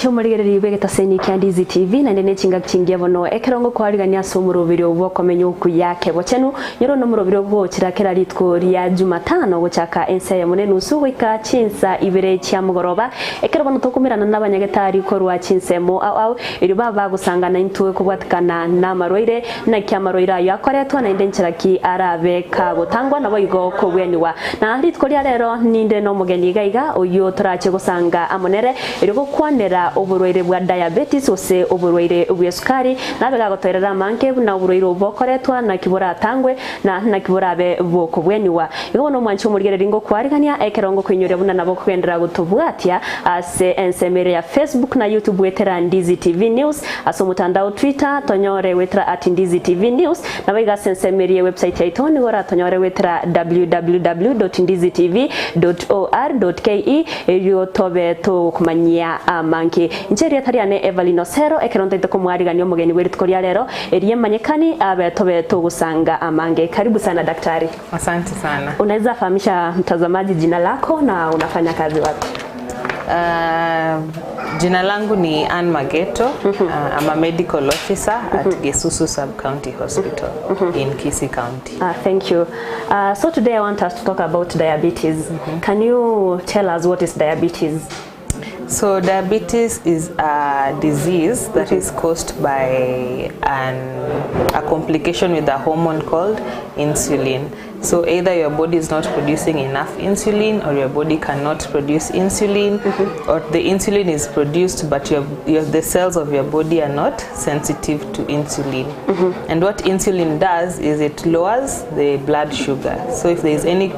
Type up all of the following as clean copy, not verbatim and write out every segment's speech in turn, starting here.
mwancho murigereri begetaseni kya Ndizi TV na ndene chinga chingia bono ekerongo kwarigania somurubiro bwo Okomenya Okuya Kebochenu nyoro no murubiro bwo kirakera ritko ria Jumatano guchaka ense ya munene usuwika chinsa ibere kya mugoroba ekero bono tokumirana n'abanyagetari ko rwa chinsemo au iri baba gusangana intwe kubwatikana na marwaire na kya marwaire yakoretwa na indencheraki arabe ka gutangwa nabo igo ko bweniwa na ritko ria rero ninde no mugeni gaiga uyo turache gusanga amonere iriko kwanera oburwaire bwa diabetes ose oburwaire bwa sukari nabe gagoterera manke na oburwaire obokoretwa na kibura tangwe na kibura be bwoko bweniwa igo no mwancho murigereri ngo kwarigania ekerongo kwinyure buna nabo kwendera gutubwatia ase ensemere ya Facebook na YouTube wetera Ndizi TV News aso mutandao Twitter tonyore wetera @Ndizi TV News na baiga ensemere ya website ya itoni gora tonyore wetera www.ndizitv.or.ke iyo tobe to kumanyia manke njeri atariane Evelyn Osero ekeronte to kumwarigania mugeni weritko ria rero eriye manyekani abe tobe to gusanga amange. Karibu sana daktari. Asante sana. Unaweza fahamisha mtazamaji jina lako na unafanya kazi wapi? Jina langu ni Ann Mageto. I'm a medical officer at Gesusu Sub-County Hospital in Kisii County. Thank you. So today I want us to talk about diabetes. Can you tell us what is diabetes? So diabetes is a disease that is caused by a complication with a hormone called insulin. So either your body is not producing enough insulin or your body cannot produce insulin, or the insulin is produced but the cells of your body are not sensitive to insulin. And what insulin does is it lowers the blood sugar. So if there is any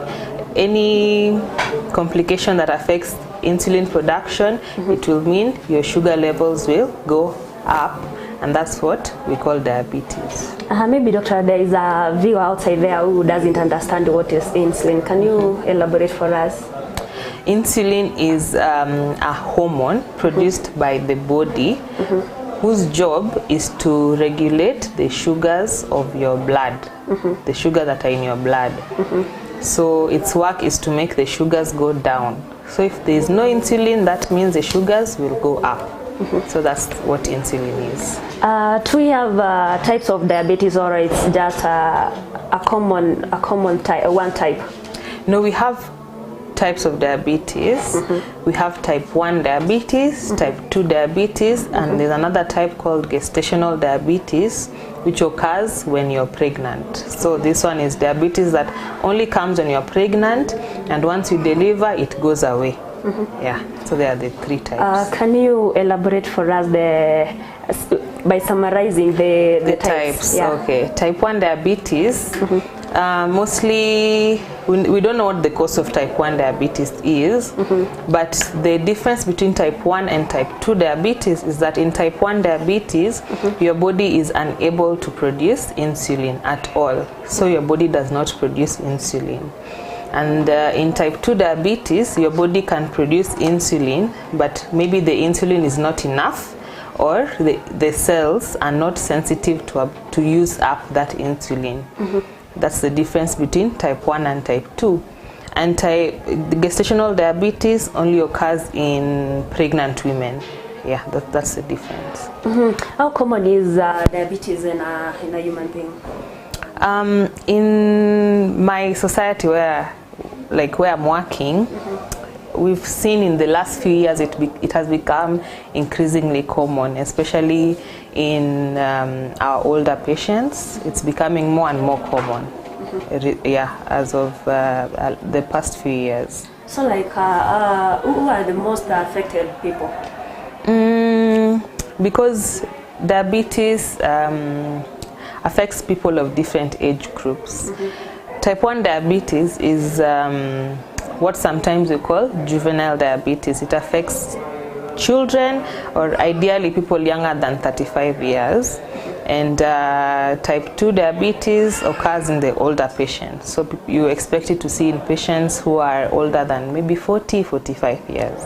complication that affects insulin production, it will mean your sugar levels will go up, and that's what we call diabetes. Maybe doctor, there is a viewer outside there who doesn't understand what is insulin. Can you elaborate for us? Insulin is a hormone produced by the body whose job is to regulate the sugars of your blood, the sugar that are in your blood. So its work is to make the sugars go down. So if there is no insulin, that means the sugars will go up. So that's what insulin is. Do we have types of diabetes, or it's just a common type, one type? No, we have types of diabetes. We have type 1 diabetes, type 2 diabetes, and there's another type called gestational diabetes, which occurs when you're pregnant. So this one is diabetes that only comes when you're pregnant, and once you deliver, it goes away. Yeah, so there are the three types. Can you elaborate for us by summarizing the types? Yeah. Okay, type 1 diabetes, mostly we don't know what the cause of type 1 diabetes is, but the difference between type 1 and type 2 diabetes is that in type 1 diabetes, your body is unable to produce insulin at all. So your body does not produce insulin. And in type 2 diabetes, your body can produce insulin, but maybe the insulin is not enough, or the cells are not sensitive to use up that insulin. That's the difference between type 1 and type 2. And the gestational diabetes only occurs in pregnant women. Yeah, that's the difference. How common is diabetes in a human being? In my society where I'm working, we've seen in the last few years it has become increasingly common, especially in our older patients. It's becoming more and more common, as of the past few years. So who are the most affected people? Because diabetes affects people of different age groups. Type 1 diabetes is what sometimes we call juvenile diabetes. It affects children, or ideally people younger than 35 years. And type 2 diabetes occurs in the older patients. So you expect it to see in patients who are older than maybe 40, 45 years.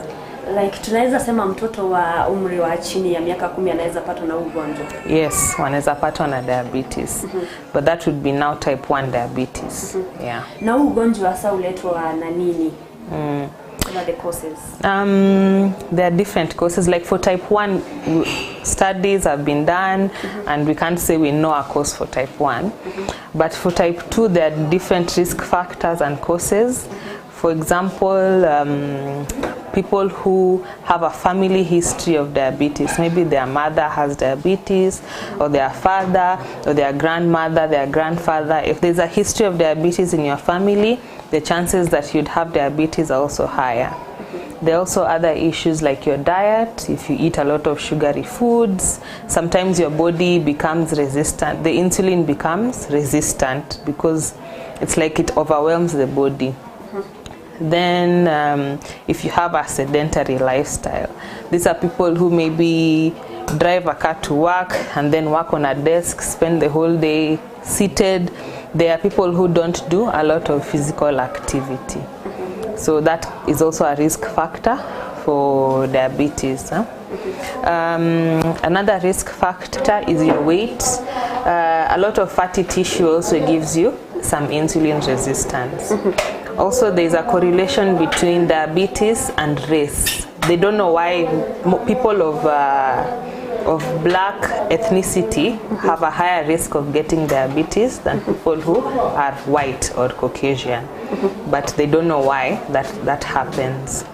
Like tunaweza sema mtoto wa umri wa chini ya miaka 10 anaweza patwa na ugonjwa? Yes, wanaweza patwa na diabetes. But that would be now type 1 diabetes. Yeah. Na ugonjwa hasa uletwa na nini? What are the causes? There are different causes. Like for type 1, studies have been done, and we can't say we know a cause for type 1. But for type 2, there are different risk factors and causes. For example, people who have a family history of diabetes, maybe their mother has diabetes, or their father, or their grandmother, their grandfather. If there's a history of diabetes in your family, the chances that you'd have diabetes are also higher. There are also other issues like your diet. If you eat a lot of sugary foods, sometimes your body becomes resistant. The insulin becomes resistant because it's like it overwhelms the body. Then if you have a sedentary lifestyle, these are people who maybe drive a car to work and then work on a desk, spend the whole day seated. There are people who don't do a lot of physical activity. So that is also a risk factor for diabetes. Another risk factor is your weight. A lot of fatty tissue also gives you some insulin resistance. Also, there is a correlation between diabetes and race. They don't know why people of black ethnicity have a higher risk of getting diabetes than people who are white or Caucasian. But they don't know why that happens.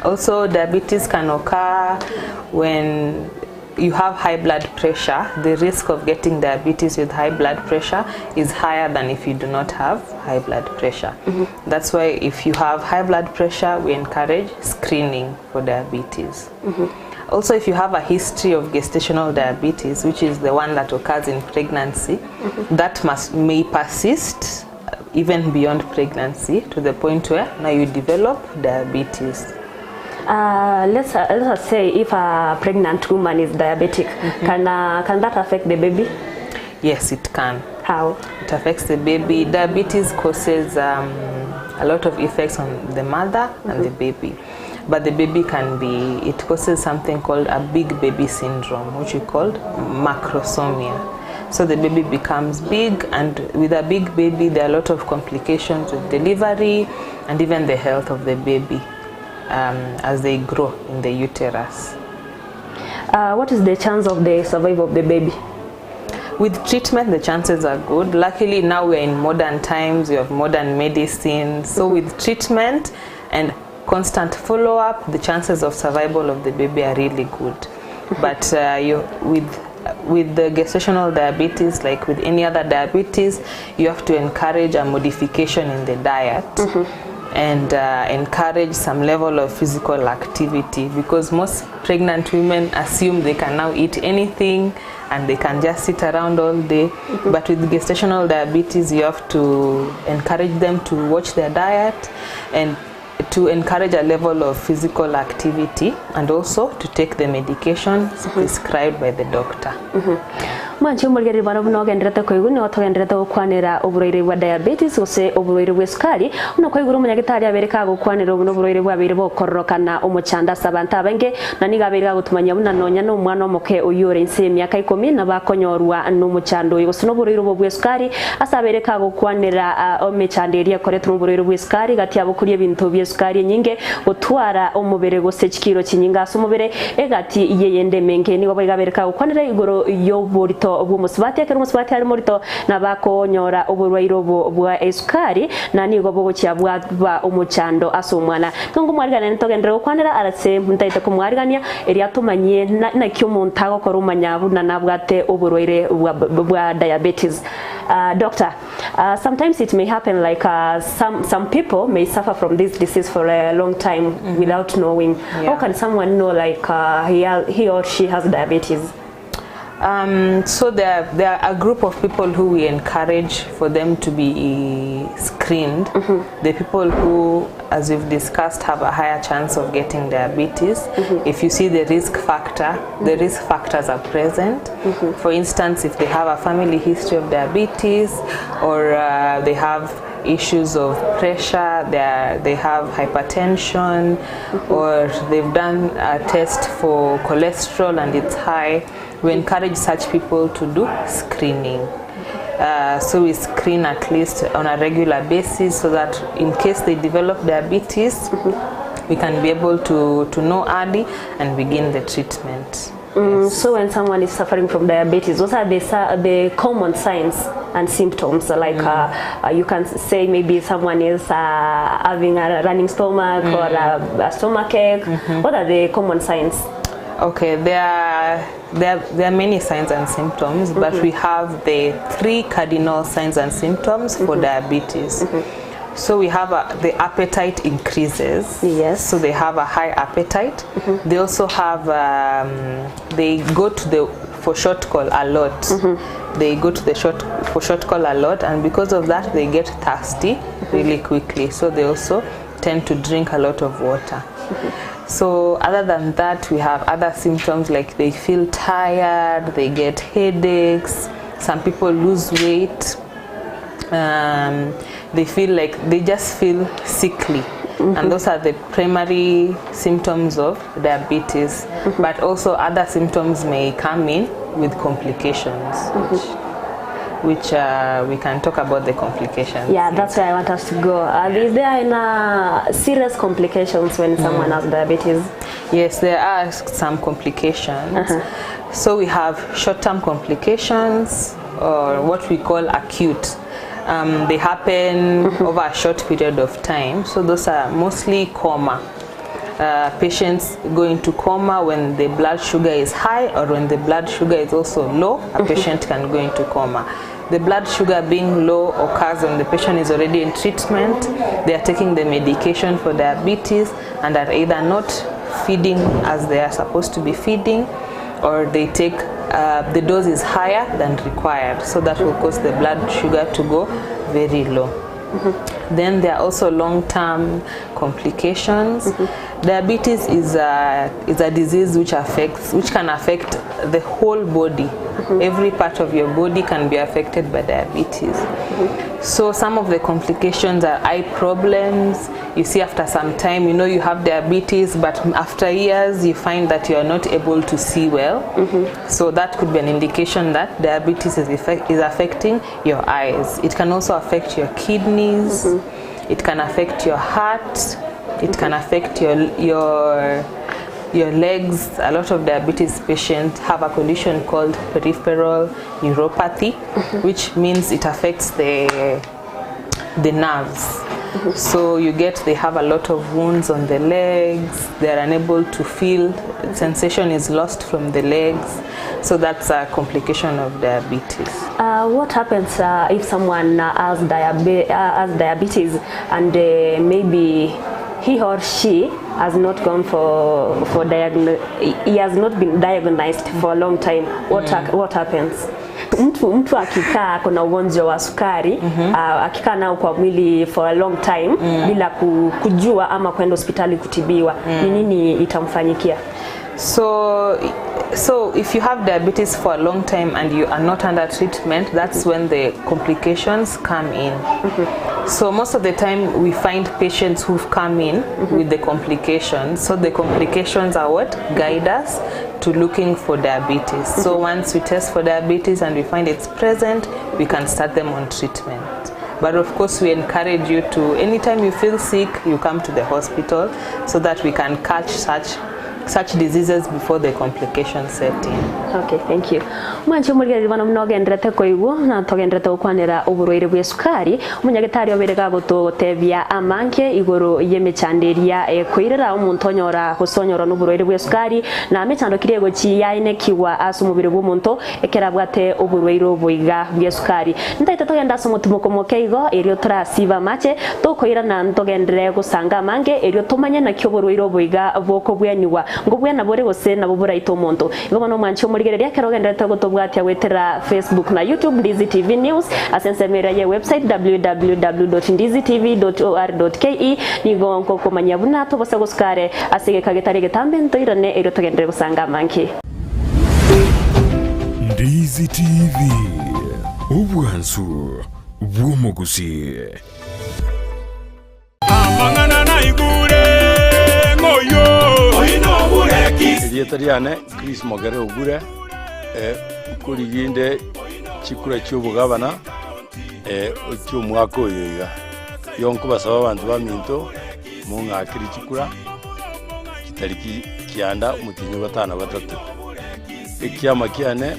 Also, diabetes can occur when you have high blood pressure. The risk of getting diabetes with high blood pressure is higher than if you do not have high blood pressure. That's why if you have high blood pressure, we encourage screening for diabetes. Also, if you have a history of gestational diabetes, which is the one that occurs in pregnancy, that may persist even beyond pregnancy to the point where now you develop diabetes. Let's say if a pregnant woman is diabetic, can that affect the baby? Yes, it can. How? It affects the baby. Diabetes causes a lot of effects on the mother and the baby. But the baby it causes something called a big baby syndrome, which we call macrosomia. So the baby becomes big, and with a big baby, there are a lot of complications with delivery and even the health of the baby as they grow in the uterus. What is the chance of the survival of the baby? With treatment, the chances are good. Luckily, now we're in modern times, we have modern medicine. So with treatment and constant follow-up, the chances of survival of the baby are really good. But with the gestational diabetes, like with any other diabetes, you have to encourage a modification in the diet and encourage some level of physical activity, because most pregnant women assume they can now eat anything and they can just sit around all day. But with gestational diabetes, you have to encourage them to watch their diet and to encourage a level of physical activity, and also to take the medications prescribed by the doctor. Manchi umurgeri bano buno gendrete koiguni otogendrete okwanira oburoire bwa diabetes ose oburoire bwa sukari uno koiguru munyagitari abereka gukwanira obuno oburoire bwabire bokororokana omuchanda sabanta abenge naniga abereka gutumanya buna nonya no mwana omoke uyore inse myaka 10 na bakonyorwa no muchando yo sino oburoire bwa sukari asabereka gukwanira omechanda eri akoretwa oburoire bwa sukari gati abukuriye bintu bya sukari nyinge gutwara omubere gose kikiro kinyinga somubere egati yeyende menge ni wabo gabereka gukwanira igoro yo borito obumusubati akero musubati ari morito nabakonyora oburwairo bwa esukari nani gobo gokia bwa omuchando asomwana ngongo mwarigana ntogendera okwanira arase muntaite kumwarigania eri atumanye na kyo muntago korumanya buna nabwate oburwaire bwa diabetes. Doctor, sometimes it may happen like some people may suffer from this disease for a long time without knowing. How can someone know like he or she has diabetes? So there are a group of people who we encourage for them to be screened. The people who, as we've discussed, have a higher chance of getting diabetes. If you see the risk factor, the risk factors are present. For instance, if they have a family history of diabetes, or they have issues of pressure, they have hypertension, or they've done a test for cholesterol and it's high, we encourage such people to do screening. So we screen at least on a regular basis, so that in case they develop diabetes, we can be able to know early and begin the treatment. So when someone is suffering from diabetes, what are the common signs and symptoms? Like you can say maybe someone is having a running stomach or a stomach ache. What are the common signs? Okay, there are many signs and symptoms, but we have the 3 cardinal signs and symptoms for diabetes. So we have the appetite increases. Yes. So they have a high appetite. They also have, they go to for short call a lot. They go to for short call a lot, and because of that they get thirsty really quickly. So they also tend to drink a lot of water. So other than that, we have other symptoms like they feel tired, they get headaches, some people lose weight. They feel like they just feel sickly, and those are the primary symptoms of diabetes. But also other symptoms may come in with complications, which we can talk about the complications. Yeah, that's where I want us to go. Is there any serious complications when someone has diabetes? Yes, there are some complications. So we have short-term complications, or what we call acute. They happen over a short period of time. So those are mostly coma. Patients go into coma when the blood sugar is high, or when the blood sugar is also low, a patient can go into coma. The blood sugar being low occurs when the patient is already in treatment, they are taking the medication for diabetes and are either not feeding as they are supposed to be feeding, or they take the dose is higher than required, so that will cause the blood sugar to go very low. Then there are also long-term complications. Diabetes is a disease which can affect the whole body. Every part of your body can be affected by diabetes. So some of the complications are eye problems. You see, after some time, you know you have diabetes, but after years you find that you are not able to see well. So that could be an indication that diabetes is affecting your eyes. It can also affect your kidneys. It can affect your heart. It can affect your legs. A lot of diabetes patients have a condition called peripheral neuropathy, which means it affects the nerves. So they have a lot of wounds on the legs. They are unable to feel. Sensation is lost from the legs. So that's a complication of diabetes. What happens if someone has diabetes and maybe he or she has not gone he has not been diagnosed for a long time? What happens? Mtu akikaa kuna ugonjwa wa sukari, akikaa nao kwa mwili for a long time bila kujua ama kwenda hospitali kutibiwa, ni nini itamfanyikia? So if you have diabetes for a long time and you are not under treatment, that's when the complications come in. So most of the time we find patients who've come in with the complications. So the complications are what guide us to looking for diabetes. So once we test for diabetes and we find it's present, we can start them on treatment. But of course we encourage you to, anytime you feel sick, you come to the hospital so that we can catch such diseases before the complications set in. Okay, thank you. Mwancho murigeri bana mnogendrete koigwo na togendrete ukwanira uburwaire bwa sukari, umunyagitari oberega gutotebia amanke igoro yemechanderia kwirira umuntu onyora kusonyora n'uburwaire bwa sukari na amechando kirego chiyaine kiwa asumubire bw'umuntu ekerabwate uburwaire obuiga bwa sukari. Ntaite togenda asumutumo mokeigo erio turasiba mache tokoira na ntogendere gusanga amanke erio tumanye na kyo uburwaire obuiga bwoko bweniwa ngubwena bore gose na bubura ito muntu ibo no mwancho murigereria kerogendera gutobwatia wetera Facebook na YouTube Ndizi TV News asensemera ye website www.ndizitv.or.ke nigo Okomenya buna to bose guskare asige kagetari getambe ntoirane ero togendere gusanga manki. Ndizi TV ubwansu bw'umuguzi amangana na igure ngoyo Editoriane Chris Mogere Ogure kuri ginde chikura cy'ubugabana cy'umwaka oyiga yonko basaba abantu baminto mu ngakiri chikura tariki kianda mutinyo gatano gatatu ikiama kiane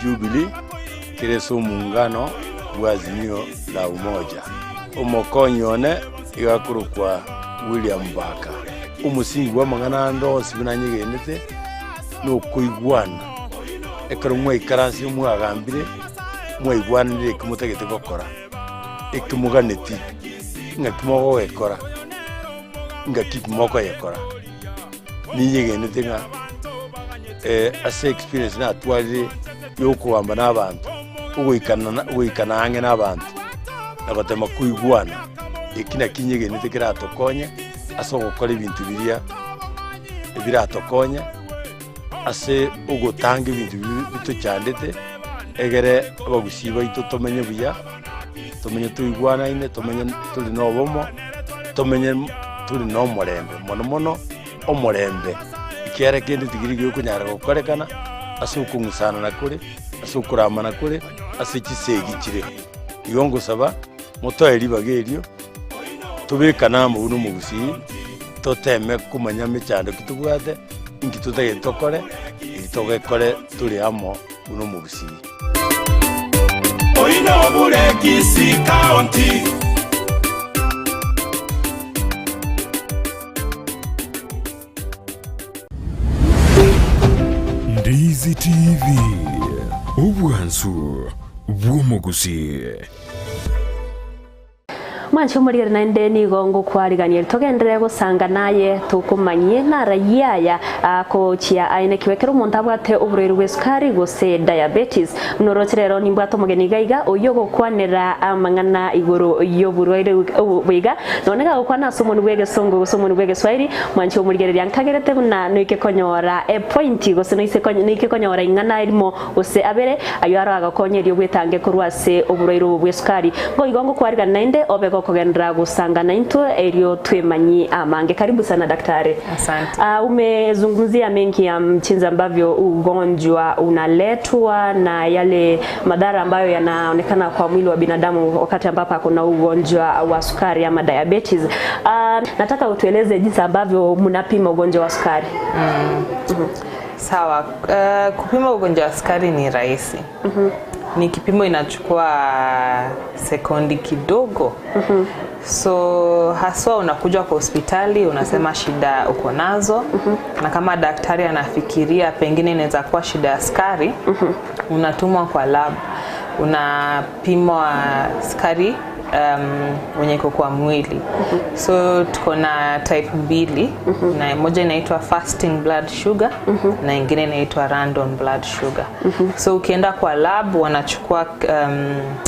Jubilee kireso muungano wa Azimio la Umoja umokonyone igakuru kwa William Baka umusingi wa mangana ndo sibinanyegenete no kuigwana ekaro mwe karansi mwagambire mwe igwanire kumutegete gokora ekumuganeti ngakimogo ekora ngakimoko ekora ninyegenete nga ase experience na twali yokuamba n'abantu ugoikana ange n'abantu nabatema kuigwana ekina kinyegenete kiratokonye ase gukora ibintu biria biratokonye ase ugutanga ibintu bituchandete egere abagusiba ito tomenye buya tomenye tuigwana ine tomenye tuli nobomo tomenye tuli no morembe mono omorembe ikiara kende tigiri gyo kunyara gukorekana ase ukungusana na kure ase ukuramana kure ase kisegi kire igongo saba motoeri bagerio tubekana mu buno mugusi toteme kumanya mechando kitubwate ingitutege tokore itogekore tuli amo buno mugusi Oino Burekisi County. Ndizi TV ubwansu bw'omugusi Mwancho muri na ndeni gongo kwarigania tugendere gusanga naye tukumanyie na rayaya ko chia aine kiwekero montabwate ubureru bwesukari gose diabetes mnorocherero nimbwato mugeni gaiga oyogo kwanera amangana igoro yoburwaire bwiga nonega gukwana somoni bwege songo somoni bwege swairi mwancho muri yankagerete na noike konyora point gose noike konyora ingana irimo gose abere ayo araga konyerio bwetange kurwase ubureru bwesukari ngo igongo kwarigana nainde obego kugendera gusangana into elio twemanyi amange. Karibu sana daktari. Asante. Umezungumzia mengi ya mchinzi ambavyo ugonjwa unaletwa na yale madhara ambayo yanaonekana kwa mwili wa binadamu wakati ambapo kuna ugonjwa wa sukari ama diabetes. Nataka utueleze jinsi ambavyo mnapima ugonjwa wa sukari. Sawa, kupima ugonjwa wa sukari ni rahisi. Ni kipimo inachukua sekundi kidogo. So haswa unakuja kwa hospitali unasema shida uko nazo na kama daktari anafikiria pengine inaweza kuwa shida ya sukari unatumwa kwa lab unapimwa sukari wenye iko kwa mwili. So tuko na type 2 na moja inaitwa fasting blood sugar na nyingine inaitwa random blood sugar. So ukienda kwa lab wanachukua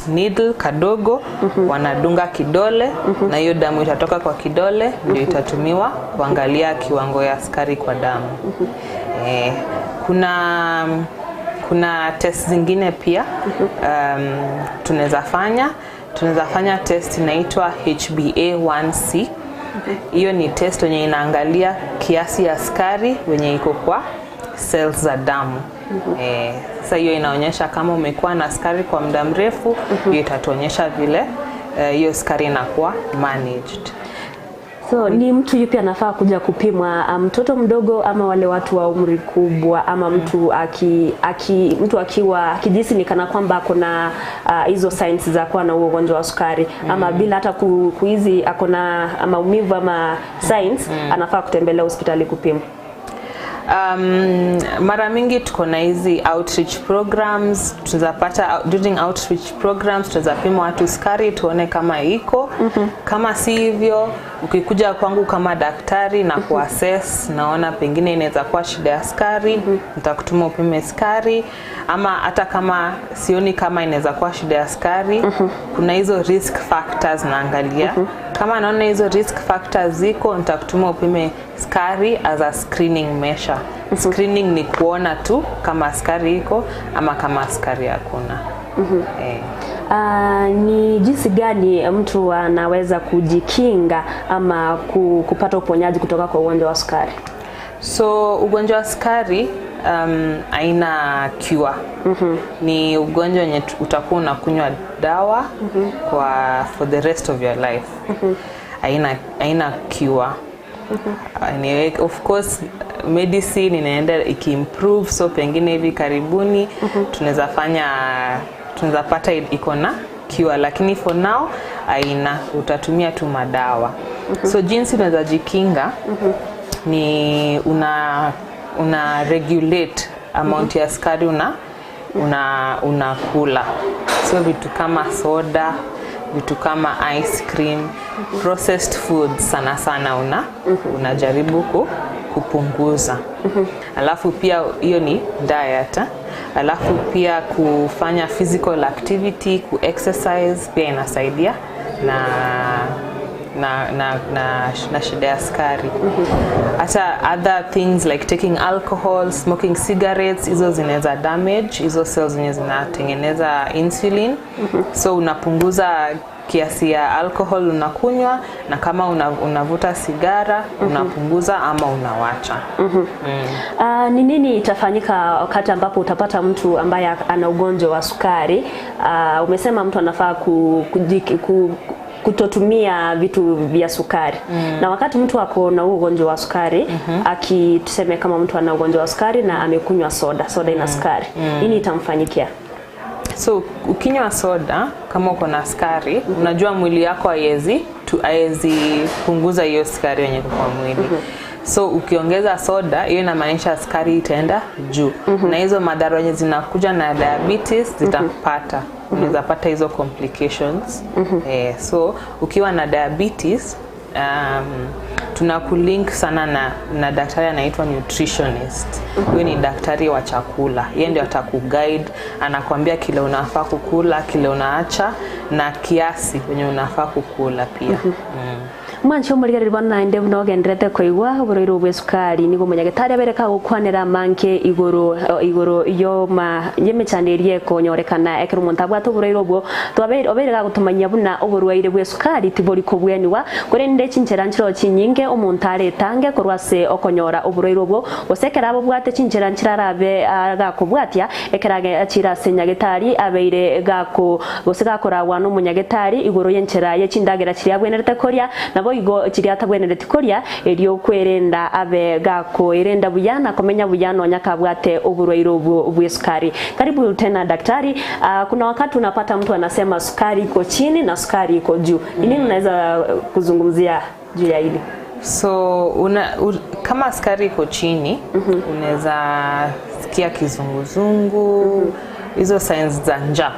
needle kadogo wanadunga kidole na hiyo damu itatoka kwa kidole ndio itatumiwa kuangalia kiwango ya sukari kwa damu. Kuna test zingine pia tunaweza fanya test inaitwa HbA1c. Hiyo ni test yenye inaangalia kiasi ya sukari wenye iko kwa cells za damu. Sasa hiyo inaonyesha kama umekuwa na sukari kwa muda mrefu, hiyo itatuonyesha vile hiyo sukari inakuwa managed. So ni mtu yupi anafaa kuja kupimwa, mtoto mdogo ama wale watu wa umri kubwa ama mtu akiwa akijisi ni kana kwamba kuna hizo signs za kuwa na ugonjwa wa sukari ama bila hata kuizi akona maumivu ama signs anafaa kutembelea hospitali kupimwa? Mara mingi tuko na hizi outreach programs, tunapata during outreach programs tunapima watu sukari tuone kama iko. Kama si hivyo ukikuja kwangu kama daktari na kuassess naona pengine inaweza kuwa shida ya sukari, nitakutuma upime sukari. Ama hata kama sioni kama inaweza kuwa shida ya sukari, kuna hizo risk factors naangalia. Kama naona hizo risk factors ziko, nitakutuma upime sukari as a screening measure. Screening ni kuona tu kama sukari iko ama kama sukari hakuna. Ni jinsi gani mtu anaweza kujikinga ama kupata uponyaji kutoka kwa ugonjwa wa sukari? So ugonjwa wa sukari haina cure. Ni ugonjwa wenye utakuwa unakunywa dawa for the rest of your life. Haina cure. Anyway, of course medicine inaenda ikiimprove, so pengine hivi karibuni tunaweza pata iko na cure, lakini for now haina, utatumia tu madawa. So jinsi unaweza jikinga ni una regulate amount ya sukari unakula. So vitu kama soda, vitu kama ice cream, processed foods sana unajaribu kupunguza. Alafu pia hiyo ni diet. Alafu pia kufanya physical activity, exercise pia inasaidia na shida ya sukari. Hata other things like taking alcohol, smoking cigarettes, hizo zinaweza damage hizo cells zenye zinatengeneza insulin. So unapunguza kiasi ya alcohol unakunywa, na kama unavuta sigara unapunguza ama unawacha. Ni nini itafanyika wakati ambapo utapata mtu ambaye ana ugonjwa wa sukari? Umesema mtu anafaa kutotumia vitu vya sukari. Na wakati mtu ako na ugonjwa wa sukari, tuseme kama mtu ana ugonjwa wa sukari na amekunywa soda ina sukari, nini itamfanyikia? So ukinywa soda kama uko na sukari, unajua mwili yako haiwezi punguza hiyo sukari yenye kwa mwili. So ukiongeza soda, hiyo inamaanisha sukari itaenda juu. Na hizo madhara yenye zinakuja na diabetes zitapata. Unaweza pata hizo complications. So ukiwa na diabetes, tunakulink sana na daktari anaitwa nutritionist. Huyo ni daktari wa chakula. Yeye ndio atakuguide, anakuambia kile unafaa kukula, kile unaacha, na kiasi yenye unafaa kukula pia. Mwancho murigarirwa na inde mnogendrete koigwa uburoiro bwe sukari nigo munyagitari abereka gukwanira manke igoro iyo yemechanderie konyorekana ekero muntabwa to buroiro bwo obereka gutumanya buna uburwaire bwe sukari tibori kubweniwa kore nde chinchera nchiro chinyinge umuntare tange korwase okonyora uburoiro bwo osekera abo bwate chinchera nchirarabe gakubwatia ekerage achira senyagitari abeire gako gosega koragwa no munyagitari igoro yenchera yechindagera chiri abwenerete koria nabo igo chiriata bwenerete koria elio kwerenda abe gako irenda buyana komenya buyana nyakabwate uburwairo bwe sukari. Karibu tena daktari. Kuna wakati unapata mtu anasema sukari iko chini na sukari iko juu. Nini unaweza kuzungumzia juu ya hili? So kama sukari iko chini, unaweza sikia kizunguzungu, hizo signs za njaa.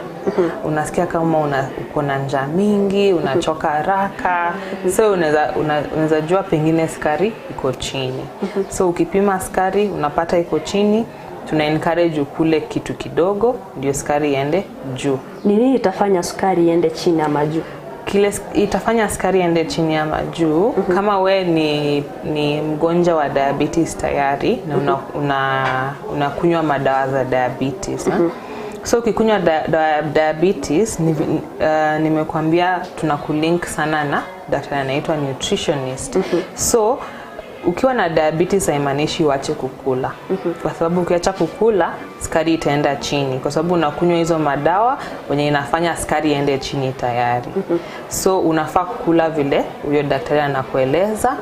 Unasikia kama uko na njaa mingi, unachoka haraka. So unaweza jua pengine sukari iko chini. So ukipima sukari unapata iko chini, tuna encourage ukule kitu kidogo ndio sukari iende juu. Nini itafanya sukari iende chini ama juu? Kile itafanya sukari iende chini ama juu, kama we ni mgonjwa wa diabetes tayari na unakunywa madawa za diabetes. So ukikunywa diabetes, nimekuambia tunakulink sana na daktari anaitwa nutritionist. So ukiwa na diabetes haimaanishi uache kukula. Kwa sababu ukiacha kukula, sukari itaenda chini. Kwa sababu unakunywa hizo madawa wenye inafanya sukari iende chini tayari. So unafaa kukula vile huyo daktari anakueleza,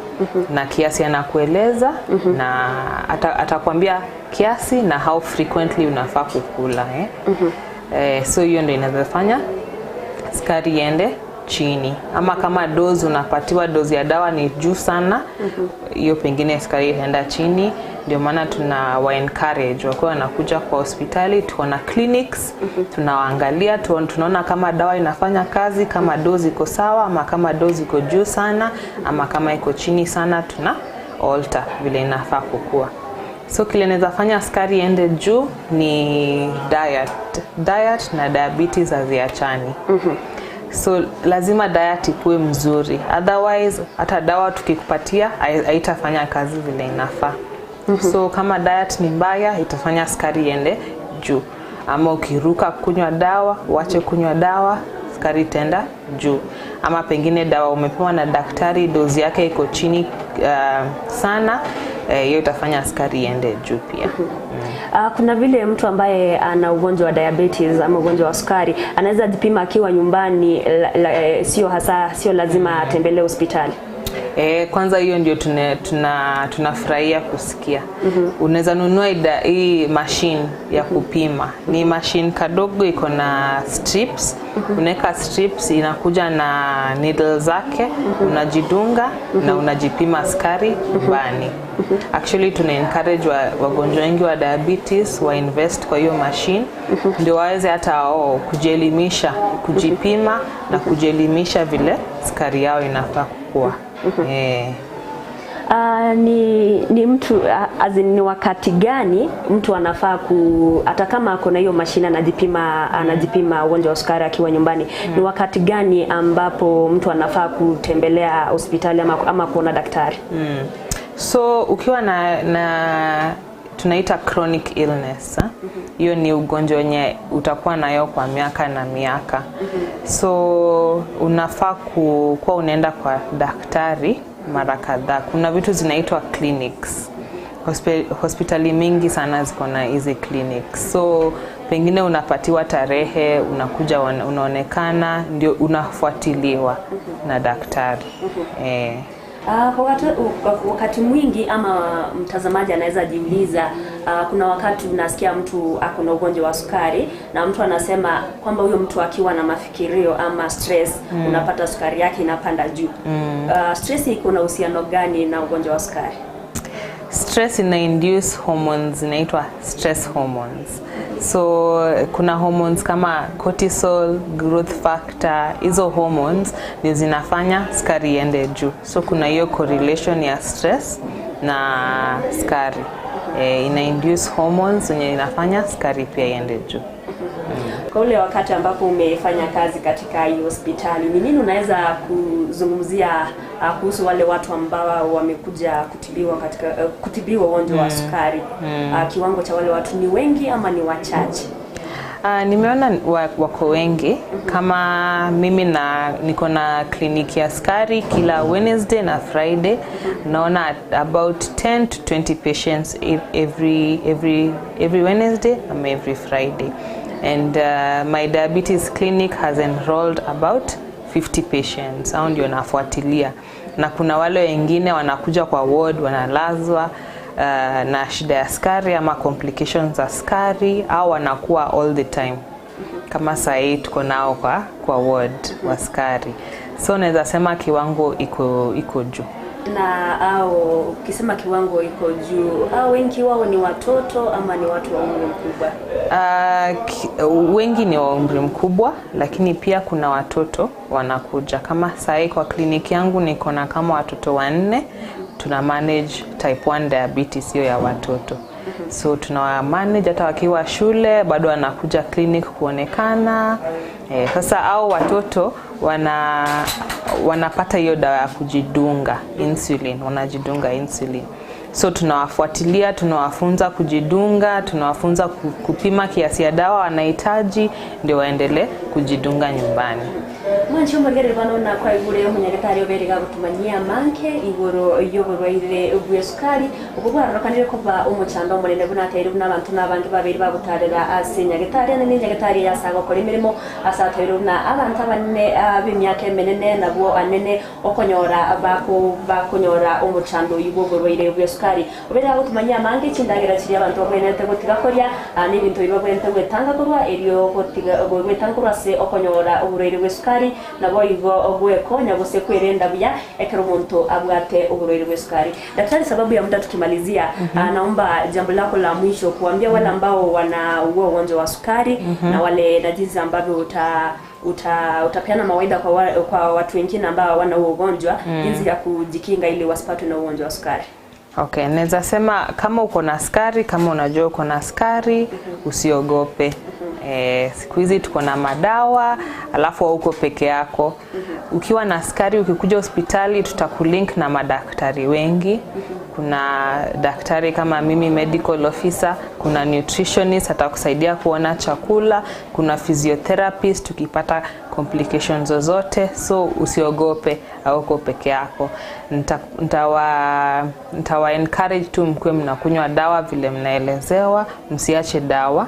na kiasi anakueleza, na atakwambia kiasi na how frequently unafaa kukula. So hiyo ndio inawezafanya sukari iende chini. Ama kama dozi unapatiwa dozi ya dawa ni juu sana, hiyo pengine sukari itaenda chini. Ndio maana tuna encourage wako wanakuja kwa hospitali, tuko na clinics, tunawaangalia, tunaona kama dawa inafanya kazi, kama dozi iko sawa, ama kama dozi iko juu sana, ama kama iko chini sana, tuna alter vile inafaa kukua. So kile inaweza fanya sukari iende juu ni diet na diabetes haziachani. So lazima diet ikuwe mzuri, otherwise hata dawa tukikupatia haitafanya kazi vile inafaa. So kama diet ni mbaya itafanya sukari iende juu. Ama ukiruka kunywa dawa, uache kunywa dawa, sukari itaenda juu. Ama pengine dawa umepewa na daktari dozi yake iko chini sana, hiyo itafanya sukari iende juu pia. Kuna vile mtu ambaye ana ugonjwa wa diabetes ama ugonjwa wa sukari anaweza jipima akiwa nyumbani, sio lazima atembelee hospitali. Kwanza hiyo ndio tunafurahia kusikia. Unaweza nunua hii machine ya kupima. Ni machine kadogo iko na strips. Unaweka strips, inakuja na needle zake, unajidunga na unajipima sukari nyumbani. Actually tuna encourage wagonjwa wengi wa diabetes wa invest kwa hiyo machine ndio waweze hata kujielimisha, kujipima na kujielimisha vile sukari yao inafaa kukua. Ni mtu ni wakati gani mtu anafaa hata kama kuna hiyo mashine anajipima ugonjwa wa sukari akiwa nyumbani, ni wakati gani ambapo mtu anafaa kutembelea hospitali ama kuona daktari? So ukiwa na tunaita chronic illness, hiyo ni ugonjwa wenye utakuwa nayo kwa miaka na miaka. So unafaa kuwa unaenda kwa daktari mara kadhaa. Kuna vitu zinaitwa clinics. Hospitali mingi sana ziko na hizi clinics. So pengine unapatiwa tarehe, unakuja unaonekana, ndio unafuatiliwa na daktari. Wakati mwingi ama mtazamaji anaweza jiuliza, kuna wakati unasikia mtu ako na ugonjwa wa sukari na mtu anasema kwamba huyo mtu akiwa na mafikirio ama stress unapata sukari yake inapanda juu. Stress iko na uhusiano gani na ugonjwa wa sukari? Stress ina-induce hormones zinaitwa stress hormones. So kuna hormones kama cortisol, growth factor, hizo hormones ndio zinafanya sukari iende juu. So kuna hiyo correlation ya stress na sukari. Ina-induce hormones zenye inafanya sukari pia iende juu. Kwa ule wakati ambapo umefanya kazi katika hiyo hospitali, ni nini unaweza kuzungumzia kuhusu wale watu ambao wamekuja kutibiwa ugonjwa wa sukari? Kiwango cha wale watu ni wengi ama ni wachache? Nimeona wako wengi. Kama mimi niko na kliniki ya sukari kila Wednesday na Friday, naona about 10 to 20 patients every Wednesday and every Friday. And my diabetes clinic has enrolled about 50 patients. Hao ndio nafuatilia. Na kuna wale wengine wanakuja kwa ward, wanalazwa na shida ya sukari ama complications za sukari, au wanakuwa all the time. Kama saa hii tuko nao kwa ward wa sukari. So naweza sema kiwango iko juu. Na ukisema kiwango iko juu, wengi wao ni watoto ama ni watu wa umri mkubwa? Wengi ni wa umri mkubwa, lakini pia kuna watoto wanakuja. Kama saa kwa kliniki yangu niko na kama watoto 4, tuna manage type 1 diabetes hiyo ya watoto. So tuna manage hata wakiwa shule bado wanakuja clinic kuonekana. Sasa hao watoto wanapata hiyo dawa ya kujidunga insulin, wanajidunga insulin. So tunawafuatilia, tunawafunza kujidunga, tunawafunza kupima kiasi ya dawa wanahitaji ndio waendelee kujidunga nyumbani. Mwancho mwerere banona kwa igure y'umunyagitari oberega gutumanyia manke igoro yoborwaire ubwe sukari ubugwarakanire kuba umucando munene bunatera n'abantu n'abangi babiri babutarira asinyagitari n'inyagatari yasaga kora imirimo asatera abantu abanene b'imyaka menene nabo anene okonyora bakonyora umucando y'ubogorwaire ubwe sukari oberega gutumanyia manke kindagira kiri abantu babenete gotiga korya n'ibintu bibabwente gwetanga korwa eriyo gotiga gwetanga korwa se okonyora uburwaire ubwe sukari nabo ivo obweko nyabose kwerenda buya ekero muntu abwate uburwaire bwa sukari. Daktari, sababu ya muda tukimalizia, naomba jambo lako la mwisho kuambia wale ambao wana ugonjwa wa sukari na wale na jinsi ambavyo utapeana mawaidha kwa watu wengine ambao wana ugonjwa jinsi ya kujikinga ili wasipatwe na ugonjwa wa sukari. Okay, naweza sema kama uko na sukari, kama unajua uko na sukari, usiogope. Siku hizi tuko na madawa, alafu uko peke yako. Ukiwa na sukari, ukikuja hospitali tutakulink na madaktari wengi. Kuna daktari kama mimi medical officer, kuna nutritionist atakusaidia kuona chakula, kuna physiotherapist tukipata complications zozote. So usiogope, uko peke yako. Nitawa encourage tu mkwe mnakunywa dawa vile mnaelezewa, msiache dawa.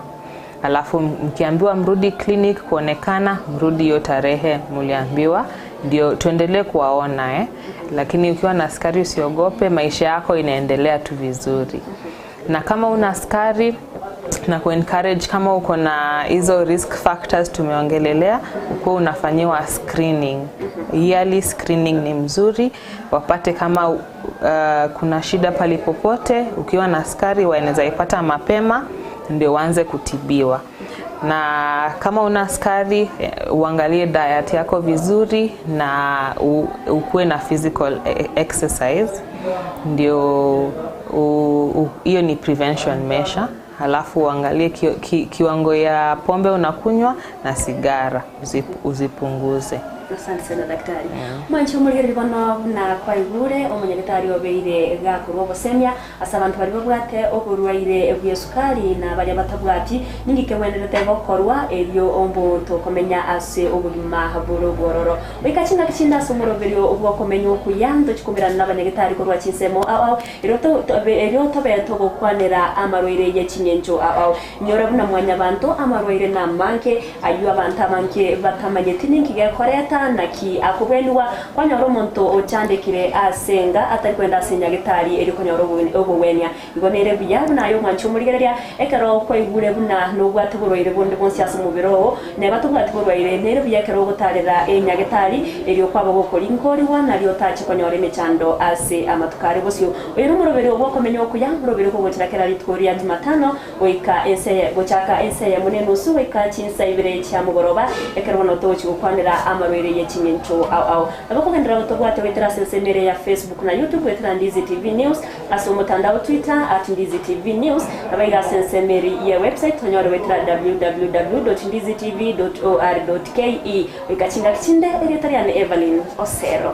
Alafu mkiambiwa mrudi clinic kuonekana, mrudi hiyo tarehe mliambiwa ndio tuendelee kuwaona lakini ukiwa na sukari usiogope, maisha yako inaendelea tu vizuri. Na kama una sukari na encourage, kama uko na hizo risk factors tumeongelelea, uko unafanyiwa screening. Yearly screening ni mzuri, wapate kama kuna shida palipopote. Ukiwa na sukari wanaweza ipata mapema ndio uanze kutibiwa. Na kama una sukari uangalie diet yako vizuri na ukuwe na physical exercise, ndio hiyo ni prevention measure. Halafu uangalie kiwango ya pombe unakunywa na sigara uzipunguze. Asante sana daktari. Mwancho muri bano na kwa igure omunyagatari obeire gakurwo bosemya asa abantu bari babwate oburwaire bw'esukari na bari batabwati ningike mwenderete bokorwa elio ombo to komenya ase obugima haburo bororo bikachinga kichinda somoroberio obwo komenya okuyando chikumirana n'abanyagatari korwa chinsemo aw elio tobeto gokwanera amarwaire y'echinyenjo aw nyora buna mwanya bantu amarwaire na manke ayu abantu abanke batamanyeti ningike koreta naki akubelwa kwanyoro monto ochandekire asenga atari kwenda asenya gitari eri kwanyoro obwenya ibonere biyabo nayo mwancho murigereria ekero ko igure buna no bwatuburoire bonde bonsiasa mubiro ne batubwatuburoire nere biyekero gutarira enyagitari eri okwabo gukora inkori wana rio tachi kwanyoro emechando ase amatukare bosyo oyo murobere obwo komenya okuya murobere ko gochirakera litkoria Jumatano oika ese gochaka ese ya muneno su oika chinsa ibere cha mugoroba ekero no tochi gukwanira amarwere y'echinyencho aw abakogendera gutobwate wetera sensemere ya Facebook na YouTube wetera Ndizi TV News aso mutandao Twitter @Ndizi TV News abaiga sensemere ya website onyoro wetera www.ndizitv.or.ke ikachinga kichinde eritariane Evelyn Osero.